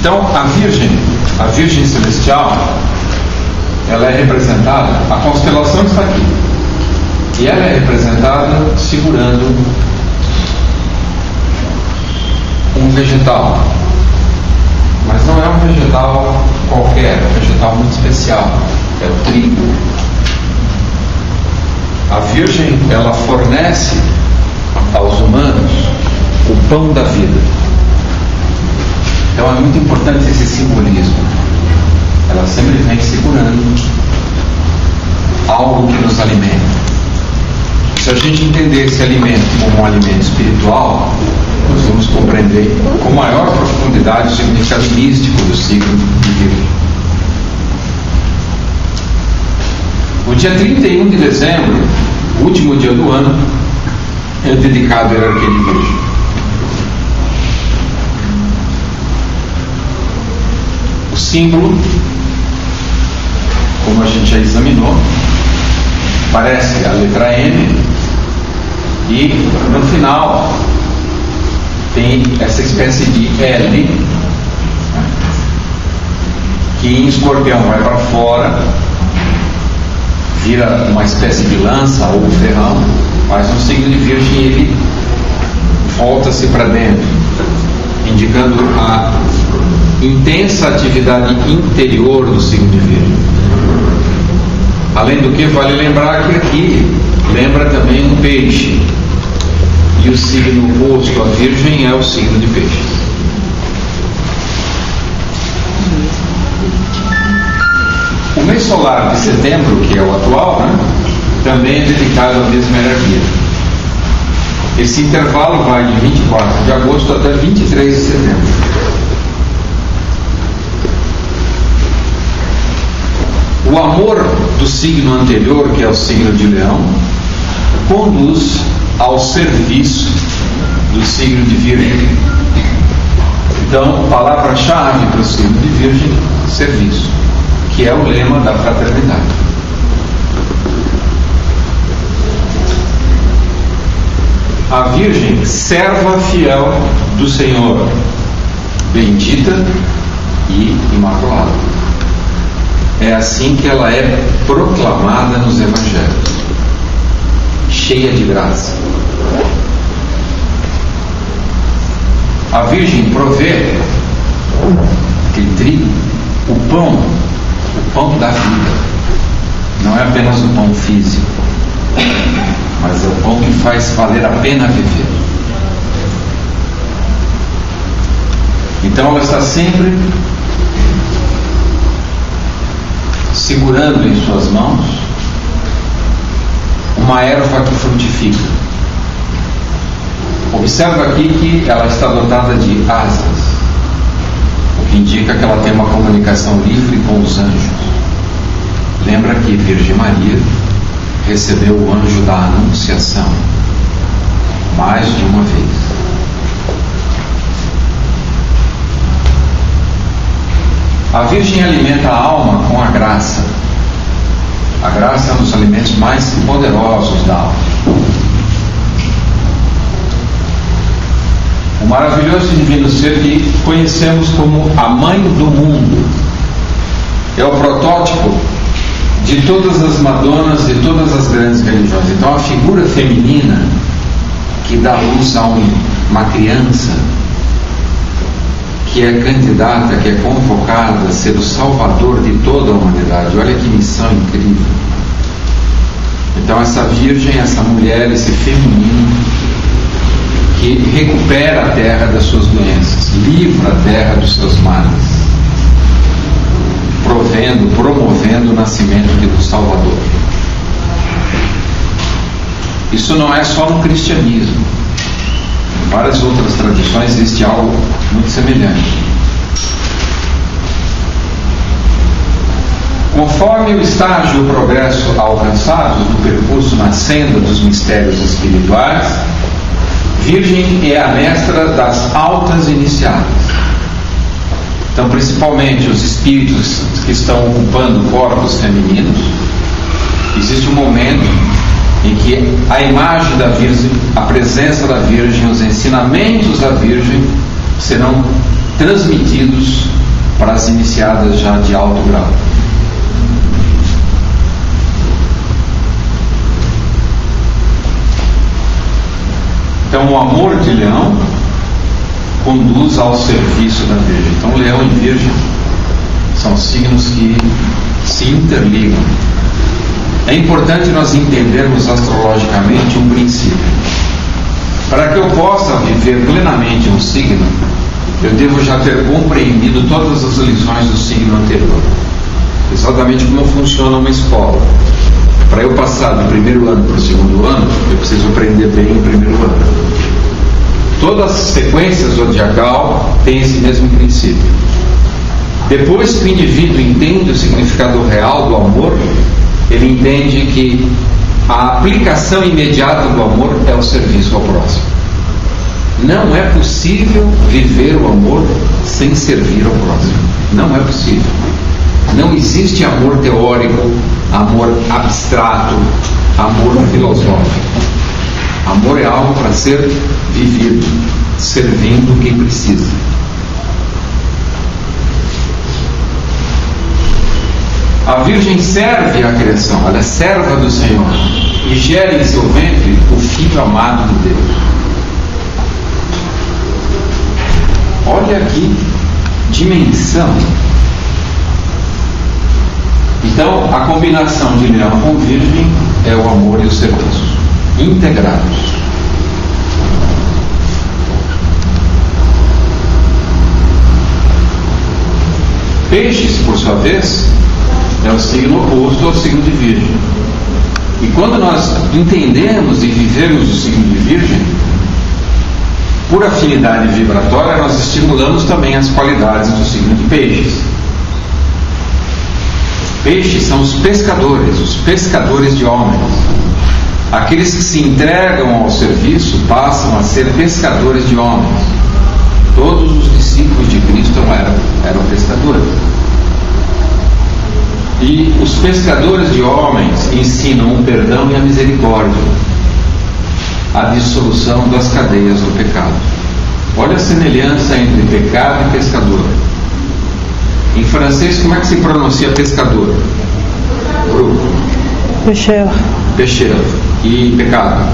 Então a Virgem Celestial, ela é representada, a constelação está aqui, e ela é representada segurando um vegetal, mas não é um vegetal qualquer, é um vegetal muito especial, é o trigo. A Virgem, ela fornece aos humanos o pão da vida. Então é muito importante esse simbolismo. Ela sempre vem segurando algo que nos alimenta. Se a gente entender esse alimento como um alimento espiritual, nós vamos compreender com maior profundidade o significado místico do signo de Virgem. O dia 31 de dezembro, o último dia do ano, é dedicado à hierarquia de Virgem. O símbolo, como a gente já examinou, parece a letra M, e no final tem essa espécie de L, que em Escorpião vai para fora, vira uma espécie de lança ou ferrão, mas no signo de Virgem ele volta-se para dentro, indicando a intensa atividade interior do signo de Virgem. Além do que, vale lembrar que aqui lembra também um peixe, e o signo oposto à Virgem é o signo de Peixes. O mês solar de setembro, que é o atual, também é dedicado à mesma hierarquia. Esse intervalo vai de 24 de agosto até 23 de setembro. O amor do signo anterior, que é o signo de Leão, conduz ao serviço do signo de Virgem. Então, palavra-chave para o signo de Virgem: serviço, que é o lema da fraternidade. A Virgem, serva fiel do Senhor, bendita e imaculada. É assim que ela é proclamada nos Evangelhos, cheia de graça. A Virgem provê aquele trigo, o pão da vida. Não é apenas o pão físico, mas é o pão que faz valer a pena viver. Então ela está sempre segurando em suas mãos uma erva que frutifica. Observa aqui que ela está dotada de asas, o que indica que ela tem uma comunicação livre com os anjos. Lembra que Virgem Maria recebeu o anjo da Anunciação mais de uma vez. A Virgem alimenta a alma com a graça. A graça é um dos alimentos mais poderosos da alma. O maravilhoso e divino ser que conhecemos como a mãe do mundo é o protótipo de todas as Madonas e todas as grandes religiões. Então a figura feminina que dá luz a uma criança, que é candidata, que é convocada a ser o salvador de toda a humanidade. Olha que missão incrível. Então essa Virgem, essa mulher, esse feminino que recupera a terra das suas doenças, livra a terra dos seus males, promovendo o nascimento do Salvador. Isso não é só no cristianismo. Em várias outras tradições existe algo muito semelhante. Conforme o estágio e o progresso alcançados no percurso na senda dos mistérios espirituais, Virgem é a mestra das altas iniciadas. Então, principalmente os espíritos que estão ocupando corpos femininos, existe um momento em que a imagem da Virgem, a presença da Virgem, os ensinamentos da Virgem serão transmitidos para as iniciadas já de alto grau. Então, o amor de Leão conduz ao serviço da Virgem. Então, Leão e Virgem são signos que se interligam. É importante nós entendermos astrologicamente um princípio. Para que eu possa viver plenamente um signo, eu devo já ter compreendido todas as lições do signo anterior. Exatamente como funciona uma escola. Para eu passar do primeiro ano para o segundo ano, eu preciso aprender bem o primeiro ano. Toda a sequência zodiacal tem esse mesmo princípio. Depois que o indivíduo entende o significado real do amor, ele entende que a aplicação imediata do amor é o serviço ao próximo. Não é possível viver o amor sem servir ao próximo. Não é possível. Não existe amor teórico, amor abstrato, amor filosófico. Amor é algo para ser vivido, servindo quem precisa. A Virgem serve a criação, ela é serva do Senhor e gera em seu ventre o Filho amado de Deus. Olha que dimensão. Então, a combinação de Leão com Virgem é o amor e o serviço, integrados. Peixes, por sua vez, é o signo oposto ao signo de Virgem. E quando nós entendemos e vivemos o signo de Virgem, por afinidade vibratória, nós estimulamos também as qualidades do signo de Peixes. Peixes são os pescadores de homens. Aqueles que se entregam ao serviço passam a ser pescadores de homens. Todos os discípulos de Cristo eram pescadores. E os pescadores de homens ensinam o perdão e a misericórdia, a dissolução das cadeias do pecado. Olha a semelhança entre pecado e pescador. Em francês, como é que se pronuncia pescador? Pêcheur. Pêcheur. E pecado?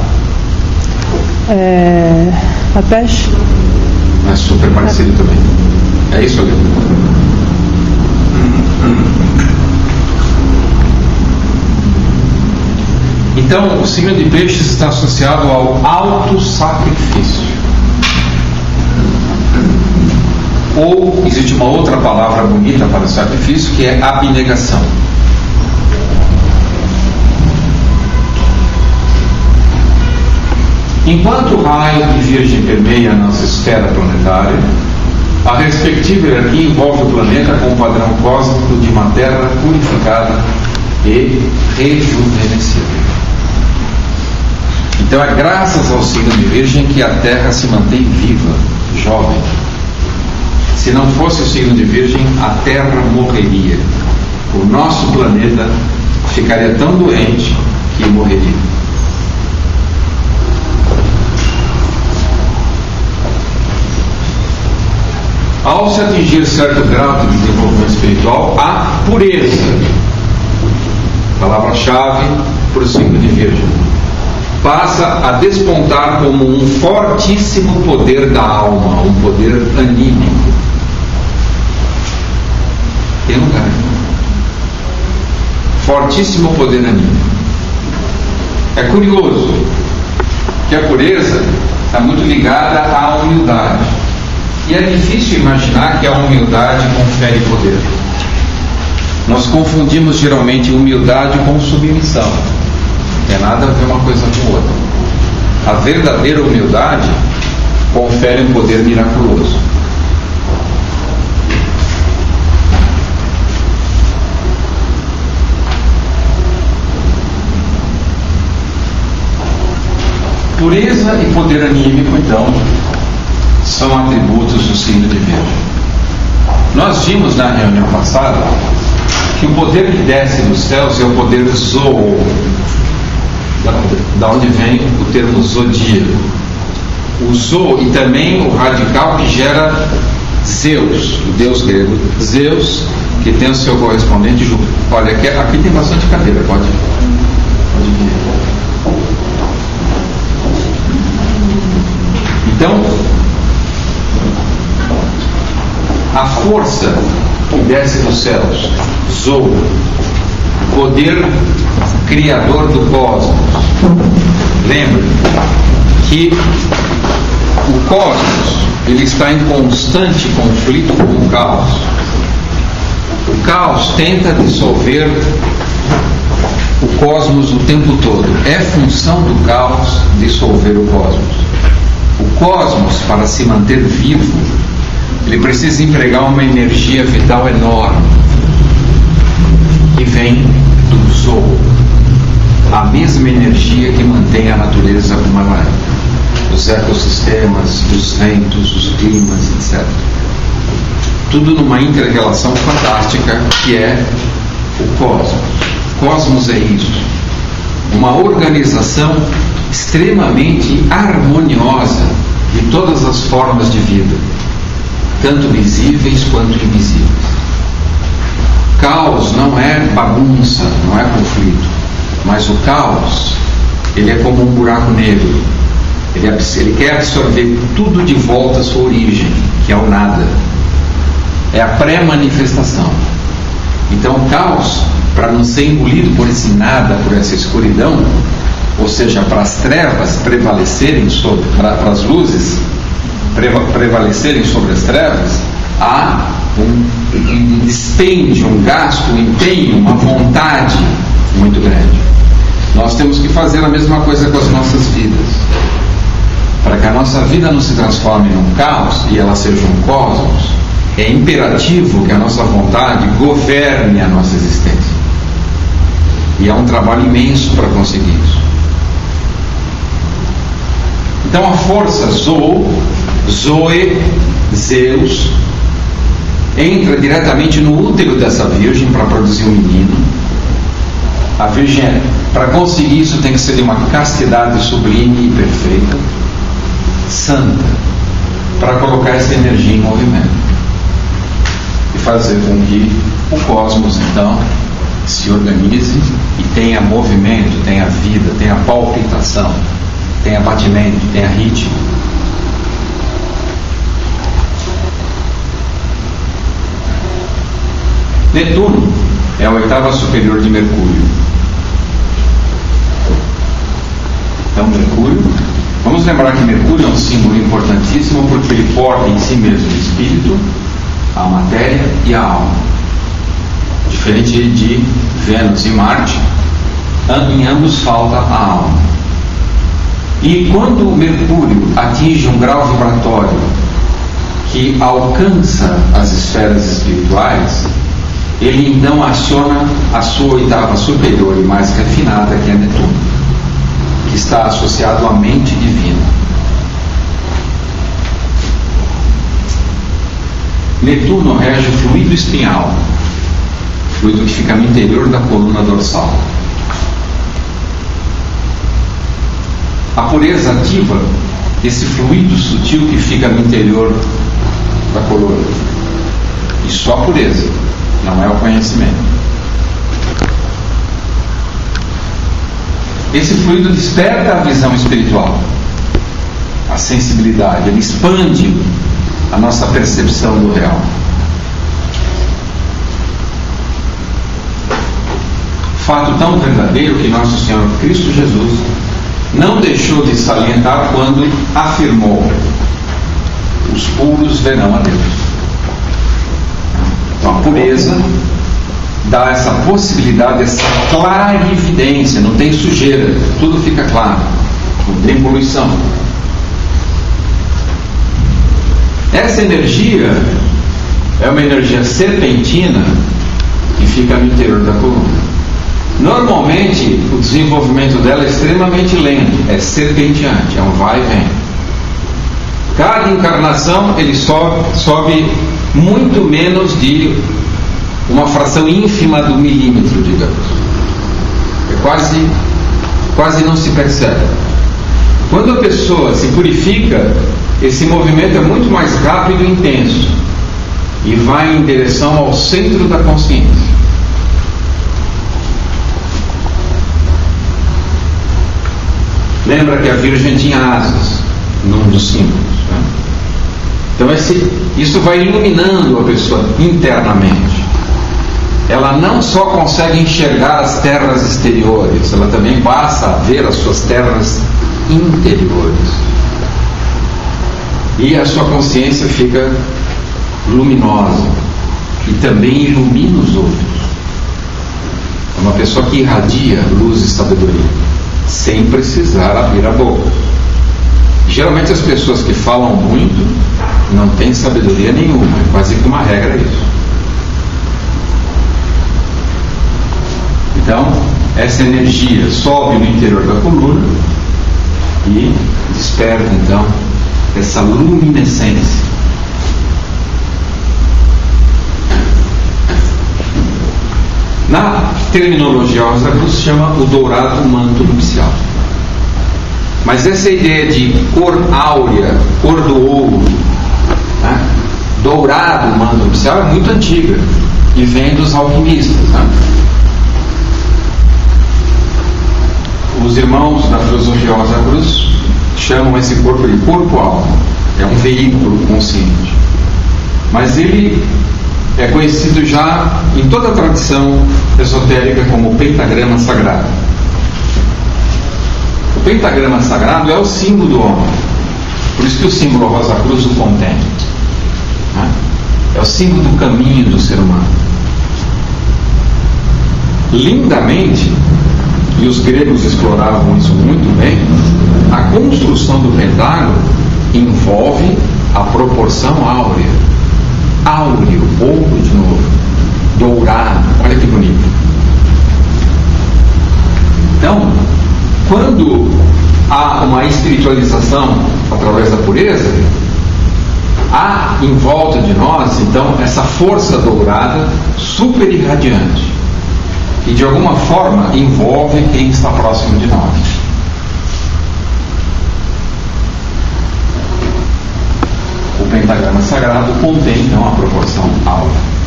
A pêche. É super parecido também. É isso ali. Então, o signo de Peixes está associado ao autossacrifício. Ou existe uma outra palavra bonita para o sacrifício, que é abnegação. Enquanto o raio de Virgem permeia a nossa esfera planetária, a respectiva hierarquia envolve o planeta com um padrão cósmico de matéria purificada e rejuvenescida. Então é graças ao signo de Virgem que a Terra se mantém viva, jovem. Se não fosse o signo de Virgem, a Terra morreria. O nosso planeta ficaria tão doente que morreria. Ao se atingir certo grau de desenvolvimento espiritual, há pureza. Palavra-chave para o signo de Virgem. Passa a despontar como um fortíssimo poder da alma, um poder anímico. Tem lugar. Fortíssimo poder anímico. É curioso que a pureza está muito ligada à humildade. E é difícil imaginar que a humildade confere poder. Nós confundimos geralmente humildade com submissão. Não tem nada a ver uma coisa com outra. A verdadeira humildade confere um poder miraculoso. Pureza e poder anímico, então, são atributos do signo de Virgem. Nós vimos na reunião passada que o poder que desce dos céus é o poder zoou, da onde vem o termo zodíaco. O zoo e também o radical que gera Zeus, o deus grego Zeus, que tem o seu correspondente Júpiter. Olha, aqui tem bastante cadeira, pode vir. Então, a força que desce dos céus, Zou, poder criador do cosmos. Lembre que o cosmos, ele está em constante conflito com o caos. O caos tenta dissolver o cosmos o tempo todo. É função do caos dissolver o cosmos. O cosmos, para se manter vivo, ele precisa empregar uma energia vital enorme, que vem do Zou, a mesma energia que mantém a natureza como ela é, os ecossistemas, os ventos, os climas, etc. Tudo numa inter-relação fantástica que é o cosmos. O cosmos é isso, uma organização extremamente harmoniosa de todas as formas de vida, tanto visíveis quanto invisíveis. Caos não é bagunça, não é conflito, mas o caos, ele é como um buraco negro. Ele quer absorver tudo de volta à sua origem, que é o nada. É a pré-manifestação. Então o caos, para não ser engolido por esse nada, por essa escuridão, ou seja, para as trevas prevalecerem sobre, para as luzes prevalecerem sobre as trevas, há um dispêndio, um gasto, um empenho, uma vontade muito grande. Nós temos que fazer a mesma coisa com as nossas vidas. Para que a nossa vida não se transforme num caos e ela seja um cosmos, é imperativo que a nossa vontade governe a nossa existência. E é um trabalho imenso para conseguir isso. Então a força Zou, Zoe, Zeus, entra diretamente no útero dessa virgem para produzir um menino. A virgem, para conseguir isso, tem que ser de uma castidade sublime e perfeita, santa, para colocar essa energia em movimento e fazer com que o cosmos, então, se organize e tenha movimento, tenha vida, tenha palpitação, tenha batimento, tenha ritmo. Netuno é a oitava superior de Mercúrio. Então, Mercúrio, vamos lembrar que Mercúrio é um símbolo importantíssimo porque ele porta em si mesmo o espírito, a matéria e a alma. Diferente de Vênus e Marte, em ambos falta a alma. E quando Mercúrio atinge um grau vibratório que alcança as esferas espirituais, ele então aciona a sua oitava superior e mais refinada, que é Netuno, que está associado à mente divina. Netuno rege o fluido espinhal, fluido que fica no interior da coluna dorsal. A pureza ativa esse fluido sutil que fica no interior da coluna. E só a pureza, não é o conhecimento. Esse fluido desperta a visão espiritual, a sensibilidade, ele expande a nossa percepção do real. Fato tão verdadeiro que nosso Senhor Cristo Jesus não deixou de salientar quando afirmou: os puros verão a Deus. Então a pureza dá essa possibilidade, essa clarividência, não tem sujeira, tudo fica claro, não tem poluição. Essa energia é uma energia serpentina que fica no interior da coluna. Normalmente o desenvolvimento dela é extremamente lento, é serpenteante, é um vai e vem. Cada encarnação ele sobe muito menos de uma fração ínfima do milímetro, digamos. Quase não se percebe. Quando a pessoa se purifica, esse movimento é muito mais rápido e intenso. e vai em direção ao centro da consciência. Lembra que a Virgem tinha asas num dos símbolos, né? Então isso vai iluminando a pessoa internamente. Ela não só consegue enxergar as terras exteriores, ela também passa a ver as suas terras interiores. E a sua consciência fica luminosa e também ilumina os outros. É uma pessoa que irradia luz e sabedoria, sem precisar abrir a boca. Geralmente as pessoas que falam muito não têm sabedoria nenhuma, é quase que uma regra isso. Então, essa energia sobe no interior da coluna e desperta então essa luminescência. Na terminologia Rosa Cruz se chama o dourado manto nupcial. Mas essa ideia de cor áurea, cor do ouro, né? Dourado manto nupcial é muito antiga e vem dos alquimistas, né? Os irmãos da filosofia Rosa Cruz chamam esse corpo de corpo-alma. É um veículo consciente. Mas ele é conhecido já em toda a tradição esotérica como pentagrama sagrado. O pentagrama sagrado é o símbolo do homem. Por isso que o símbolo Rosa Cruz o contém, né? É o símbolo do caminho do ser humano. Lindamente, e os gregos exploravam isso muito bem, a construção do pentágono envolve a proporção áurea. Áureo, ouro de novo, dourado, olha que bonito. Então, quando há uma espiritualização através da pureza, há em volta de nós, então, essa força dourada super irradiante, que de alguma forma envolve quem está próximo de nós. O pentagrama sagrado contém então a proporção áurea.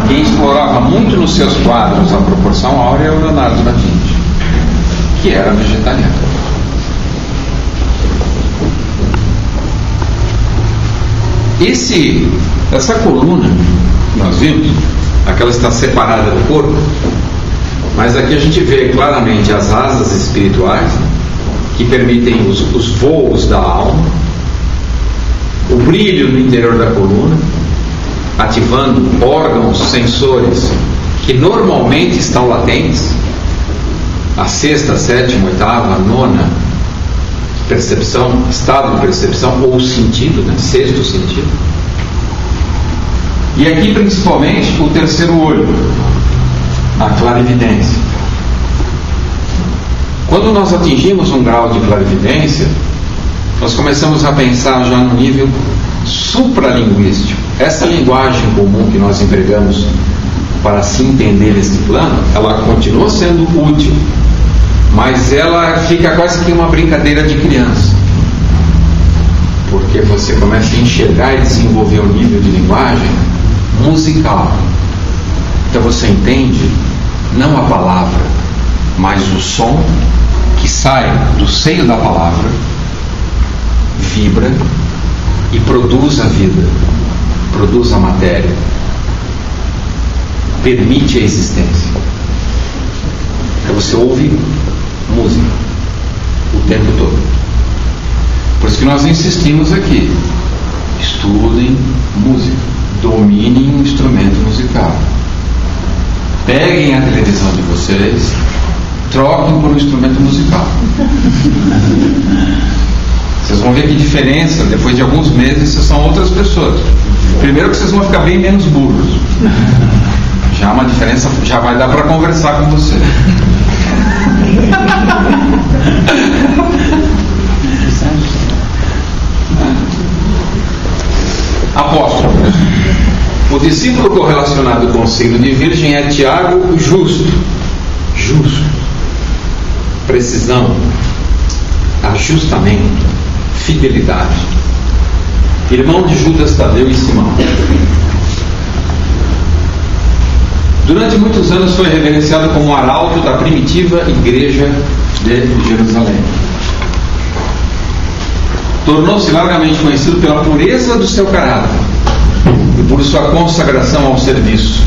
Quem explorava muito nos seus quadros a proporção áurea é o Leonardo da Vinci, que era vegetariano. Essa coluna, nós vimos, aquela está separada do corpo, mas aqui a gente vê claramente as asas espirituais que permitem os voos da alma, o brilho no interior da coluna, ativando órgãos sensores que normalmente estão latentes, a sexta, sétima, oitava, nona percepção, estado de percepção ou sentido, né? Sexto sentido. E aqui principalmente o terceiro olho, a clarividência. Quando nós atingimos um grau de clarividência, nós começamos a pensar já no nível supralinguístico. Essa linguagem comum que nós empregamos para se entender este plano, ela continua sendo útil, mas ela fica quase que uma brincadeira de criança, porque você começa a enxergar e desenvolver um nível de linguagem musical. Então você entende não a palavra, mas o som que sai do seio da palavra, vibra e produz a vida, produz a matéria, permite a existência. Então você ouve música o tempo todo. Por isso que nós insistimos aqui: estudem música, dominem um instrumento musical, peguem a televisão de vocês, troquem por um instrumento musical. Vocês vão ver que diferença, depois de alguns meses vocês são outras pessoas. Primeiro que vocês vão ficar bem menos burros, já uma diferença, já vai dar para conversar com você. Apóstolo. O discípulo correlacionado com o signo de Virgem é Tiago Justo. Justo. Precisão. ajustamento, fidelidade. Irmão de Judas Tadeu e Simão. Durante muitos anos foi reverenciado como arauto da primitiva igreja de Jerusalém. Tornou-se largamente conhecido pela pureza do seu caráter e por sua consagração ao serviço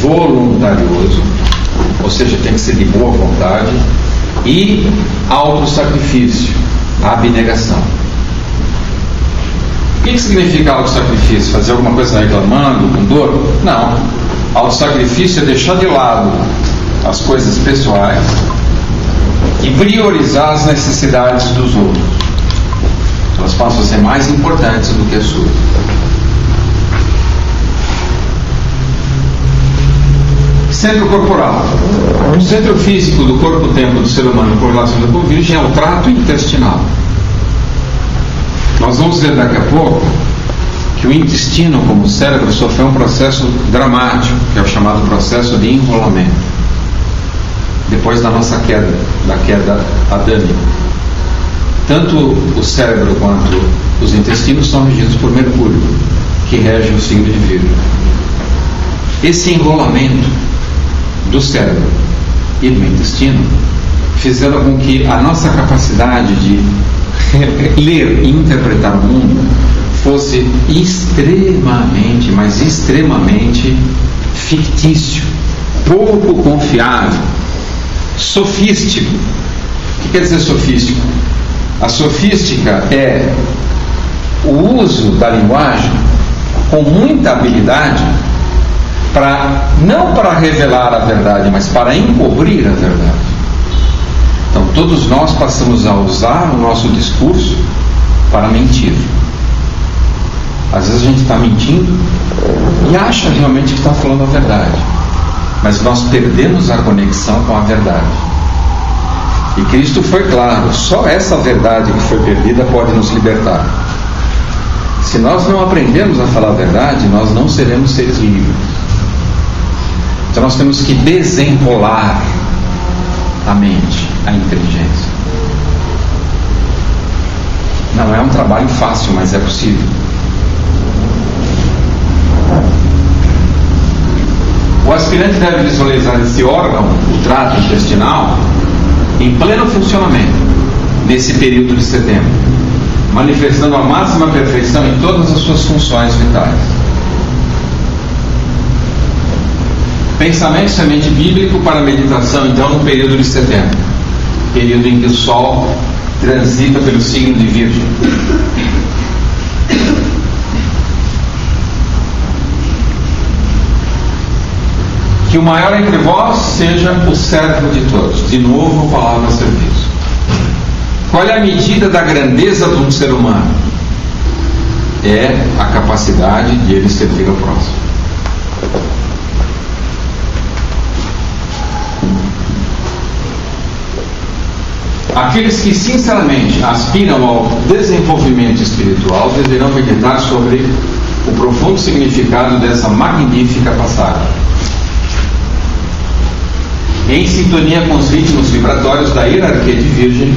voluntarioso, ou seja, tem que ser de boa vontade, e autossacrifício, abnegação. O que significa autossacrifício? Fazer alguma coisa reclamando, com dor? Não. Autossacrifício é deixar de lado as coisas pessoais e priorizar as necessidades dos outros. Elas passam a ser mais importantes do que as suas. Centro corporal. O centro físico do corpo-templo do ser humano por relação com a Virgem é o trato intestinal. Nós vamos ver daqui a pouco que o intestino, como o cérebro, sofreu um processo dramático, que é o chamado processo de enrolamento, depois da nossa queda, da queda adâmica. Tanto o cérebro quanto os intestinos são regidos por Mercúrio, que rege o signo de Virgem. Esse enrolamento do cérebro e do intestino fizeram com que a nossa capacidade de ler e interpretar o mundo fosse extremamente, mas extremamente fictício, pouco confiável, sofístico. O que quer dizer sofístico? A sofística é o uso da linguagem com muita habilidade não para revelar a verdade, mas para encobrir a verdade. Então todos nós passamos a usar o nosso discurso para mentir. Às vezes a gente está mentindo e acha realmente que está falando a verdade, mas nós perdemos a conexão com a verdade. E Cristo foi claro: só essa verdade que foi perdida pode nos libertar. Se nós não aprendermos a falar a verdade, nós não seremos seres livres. Então nós temos que desenrolar a mente, a inteligência. Não é um trabalho fácil, mas é possível. O aspirante deve visualizar esse órgão, o trato intestinal, em pleno funcionamento nesse período de setembro, manifestando a máxima perfeição em todas as suas funções vitais. Pensamento semente bíblico para meditação, então, no período de setembro, período em que o Sol transita pelo signo de Virgem. Que o maior entre vós seja o servo de todos. De novo, a palavra serviço. Qual é a medida da grandeza de um ser humano? É a capacidade de ele servir ao próximo. Aqueles que sinceramente aspiram ao desenvolvimento espiritual deverão meditar sobre o profundo significado dessa magnífica passagem, em sintonia com os ritmos vibratórios da hierarquia de Virgem,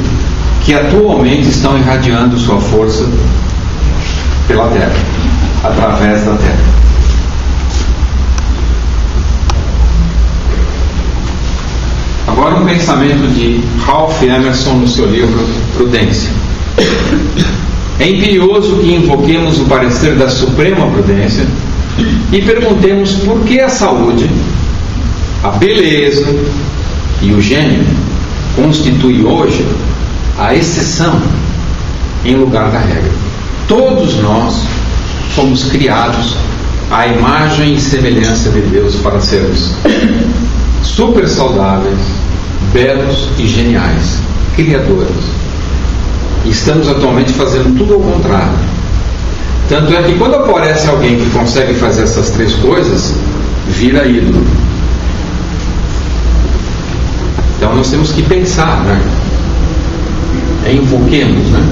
que atualmente estão irradiando sua força pela Terra, através da Terra. Agora um pensamento de Ralph Emerson no seu livro Prudência. É imperioso que invoquemos o parecer da Suprema Prudência e perguntemos por que a saúde, a beleza e o gênio constitui hoje a exceção em lugar da regra. Todos nós fomos criados à imagem e semelhança de Deus para sermos super saudáveis, belos e geniais, criadores. E estamos atualmente fazendo tudo ao contrário. Tanto é que quando aparece alguém que consegue fazer essas três coisas, vira ídolo. Então nós temos que pensar, né? Invoquemos, né?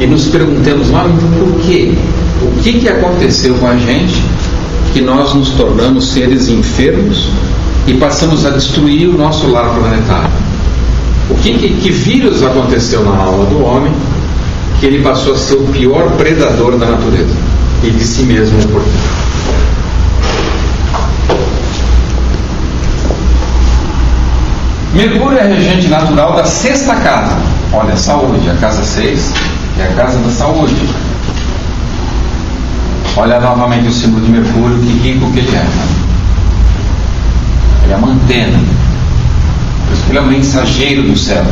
E nos perguntemos lá, por quê? O que aconteceu com a gente que nós nos tornamos seres enfermos e passamos a destruir o nosso lar planetário? O Que vírus aconteceu na alma do homem que ele passou a ser o pior predador da natureza e de si mesmo, portanto? Mercúrio é regente natural da sexta casa. Olha, saúde, a casa 6 é a casa da saúde. Olha novamente o símbolo de Mercúrio, que rico que ele é. Ele é uma antena. Ele é um mensageiro dos céus.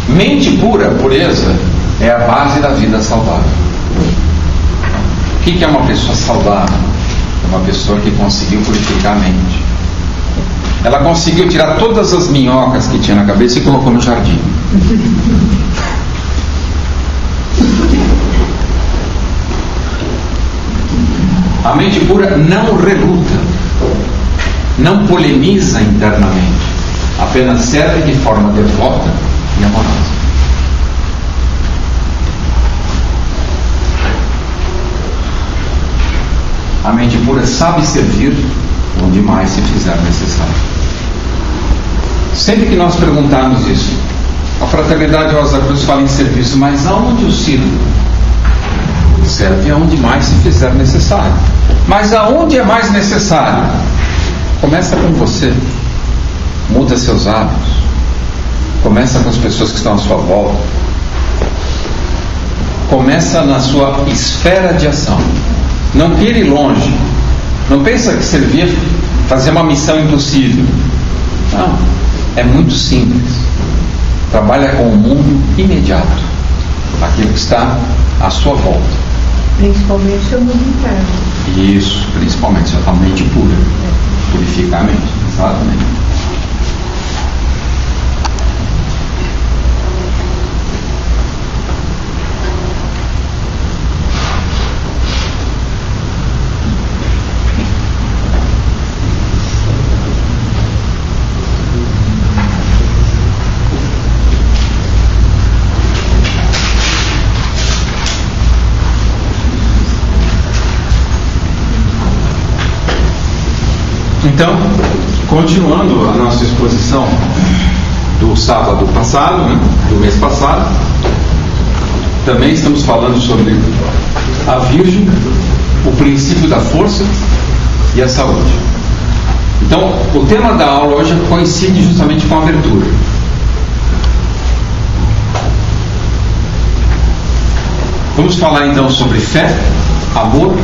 Mente pura, pureza, é a base da vida saudável. O que é uma pessoa saudável? É uma pessoa que conseguiu purificar a mente. Ela conseguiu tirar todas as minhocas que tinha na cabeça e colocou no jardim. A mente pura não reluta, não polemiza internamente, apenas serve de forma devota e amorosa. A mente pura sabe servir onde mais se fizer necessário. Sempre que nós perguntarmos isso, a Fraternidade Rosa Cruz fala em serviço, mas aonde o sirvo? Serve aonde mais se fizer necessário. Mas aonde é mais necessário? Começa com você. Muda seus hábitos. Começa com as pessoas que estão à sua volta. Começa na sua esfera de ação. Não queira ir longe. Não pensa que servir, fazer uma missão impossível. Não, é muito simples. Trabalha com o mundo imediato, aquilo que está à sua volta. Principalmente o mundo interno. Isso, principalmente a mente pura. Purificar a mente, exatamente. Então, continuando a nossa exposição do sábado passado, do mês passado, também estamos falando sobre a Virgem, o princípio da força e a saúde. Então, o tema da aula hoje coincide justamente com a abertura. Vamos falar então sobre fé, amor,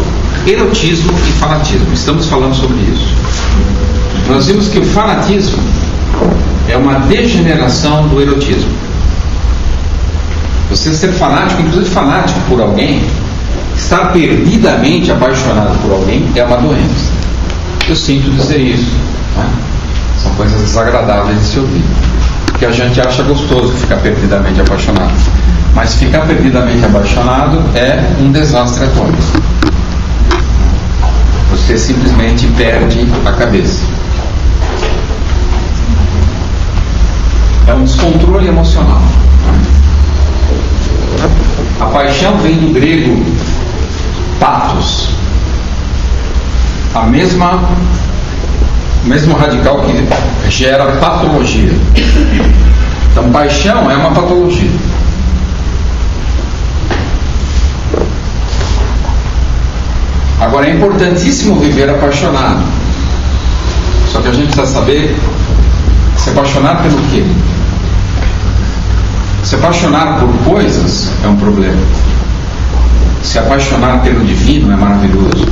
erotismo e fanatismo. Estamos falando sobre isso. Nós vimos que o fanatismo é uma degeneração do erotismo. Você ser fanático, inclusive fanático por alguém, estar perdidamente apaixonado por alguém, é uma doença. Eu sinto dizer isso, né? São coisas desagradáveis de se ouvir, porque a gente acha gostoso ficar perdidamente apaixonado, mas ficar perdidamente apaixonado é um desastre atômico. Você simplesmente perde a cabeça. É um descontrole emocional. A paixão vem do grego pathos, o mesmo radical que gera patologia. Então, paixão é uma patologia. Agora, é importantíssimo viver apaixonado. Só que a gente precisa saber se apaixonar pelo quê? Se apaixonar por coisas é um problema. Se apaixonar pelo divino é maravilhoso.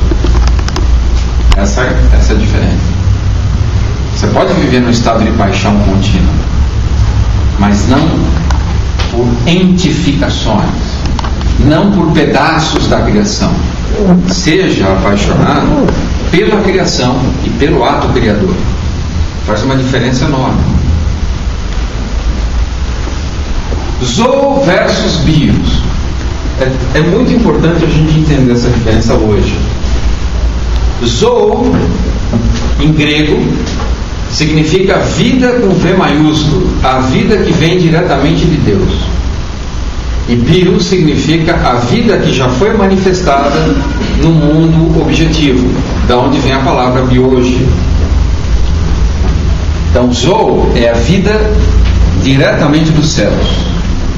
Essa é a diferença. Você pode viver num estado de paixão contínua, mas não por entificações, não por pedaços da criação. Seja apaixonado pela criação e pelo ato criador. Faz uma diferença enorme. Zoo versus bios. É muito importante a gente entender essa diferença hoje. Zoo, em grego, significa vida com V maiúsculo, a vida que vem diretamente de Deus. E bio significa a vida que já foi manifestada no mundo objetivo, da onde vem a palavra biologia. Então, zoo é a vida diretamente dos céus.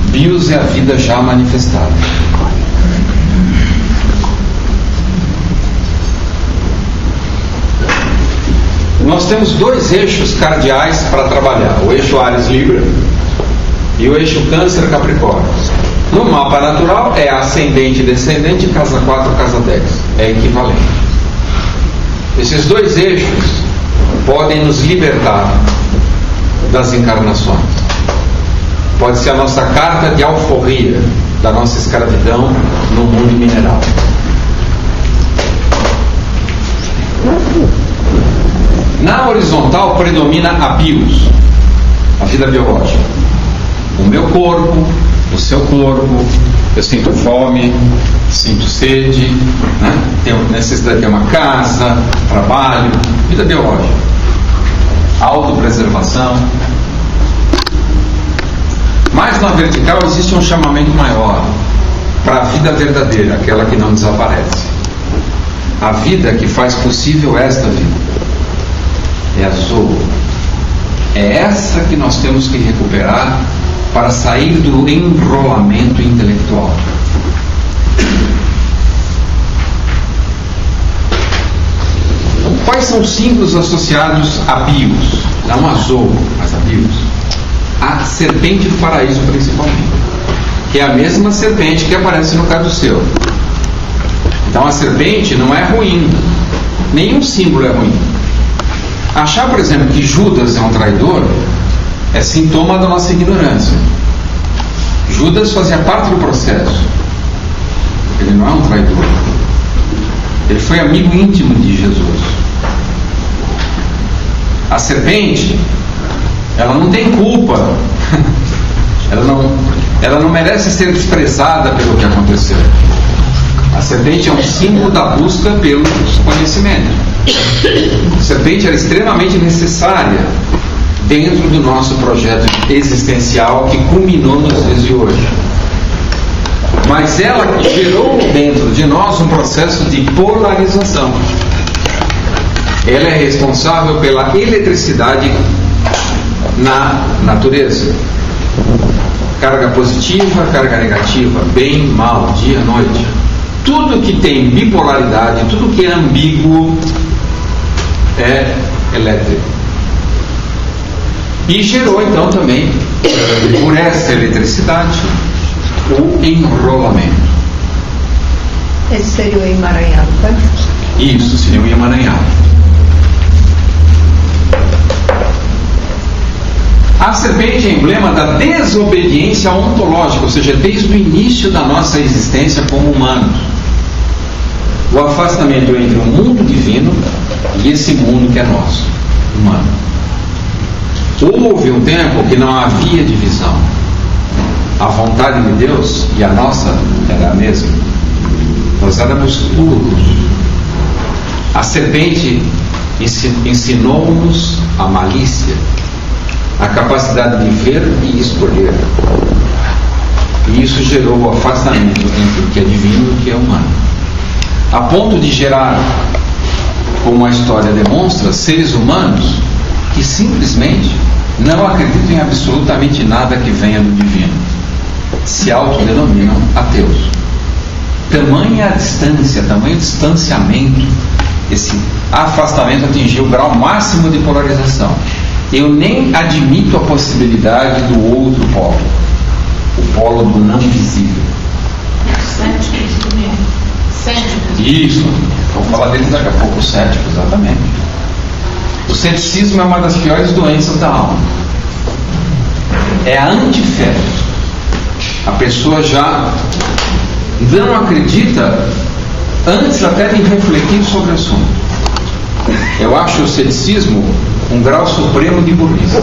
Bios é a vida já manifestada. Nós temos dois eixos cardeais para trabalhar: o eixo Áries Libra e o eixo Câncer Capricórnio. No mapa natural é ascendente e descendente, casa 4, casa 10. É equivalente. Esses dois eixos podem nos libertar das encarnações. Pode ser a nossa carta de alforria da nossa escravidão no mundo mineral. Na horizontal predomina a bios, a vida biológica. O meu corpo, o seu corpo, eu sinto fome, sinto sede, né? Tenho necessidade de ter uma casa, trabalho, vida biológica. Autopreservação. Mas na vertical existe um chamamento maior para a vida verdadeira, aquela que não desaparece. A vida que faz possível esta vida. É a Zoe. É essa que nós temos que recuperar para sair do enrolamento intelectual. Quais são os símbolos associados a bios? Não a Zoe, mas a bios. A serpente do paraíso, principalmente, que é a mesma serpente que aparece no caduceu. Então a serpente não é ruim, nenhum símbolo é ruim. Achar, por exemplo, que Judas é um traidor é sintoma da nossa ignorância. Judas fazia parte do processo. Ele não é um traidor. Ele foi amigo íntimo de Jesus. A serpente, ela não tem culpa. Ela não merece ser desprezada pelo que aconteceu. A serpente é um símbolo da busca pelo conhecimento. A serpente era extremamente necessária dentro do nosso projeto existencial que culminou nos dias de hoje. Mas ela gerou dentro de nós um processo de polarização. Ela é responsável pela eletricidade na natureza. Carga positiva, carga negativa, bem, mal, dia, noite. Tudo que tem bipolaridade, tudo que é ambíguo é elétrico. E gerou então também, por essa eletricidade, o enrolamento. Esse seria o emaranhado, tá? Isso, seria o emaranhado. A serpente é emblema da desobediência ontológica, ou seja, desde o início da nossa existência como humanos. O afastamento entre o mundo divino e esse mundo que é nosso, humano. Houve um tempo que não havia divisão. A vontade de Deus e a nossa era a mesma. Nós éramos puros. A serpente ensinou-nos a malícia, a capacidade de ver e escolher. E isso gerou o afastamento entre o que é divino e o que é humano. A ponto de gerar, como a história demonstra, seres humanos que simplesmente não acreditam em absolutamente nada que venha do divino. Se autodenominam ateus. Tamanha a distância, tamanho distanciamento, esse afastamento atingiu o grau máximo de polarização. Eu nem admito a possibilidade do outro polo, o polo do não visível. Isso, vou falar deles daqui a pouco, o cético, exatamente. O ceticismo é uma das piores doenças da alma. É a antifé. A pessoa já não acredita antes até de refletir sobre o assunto. Eu acho o ceticismo um grau supremo de burrice.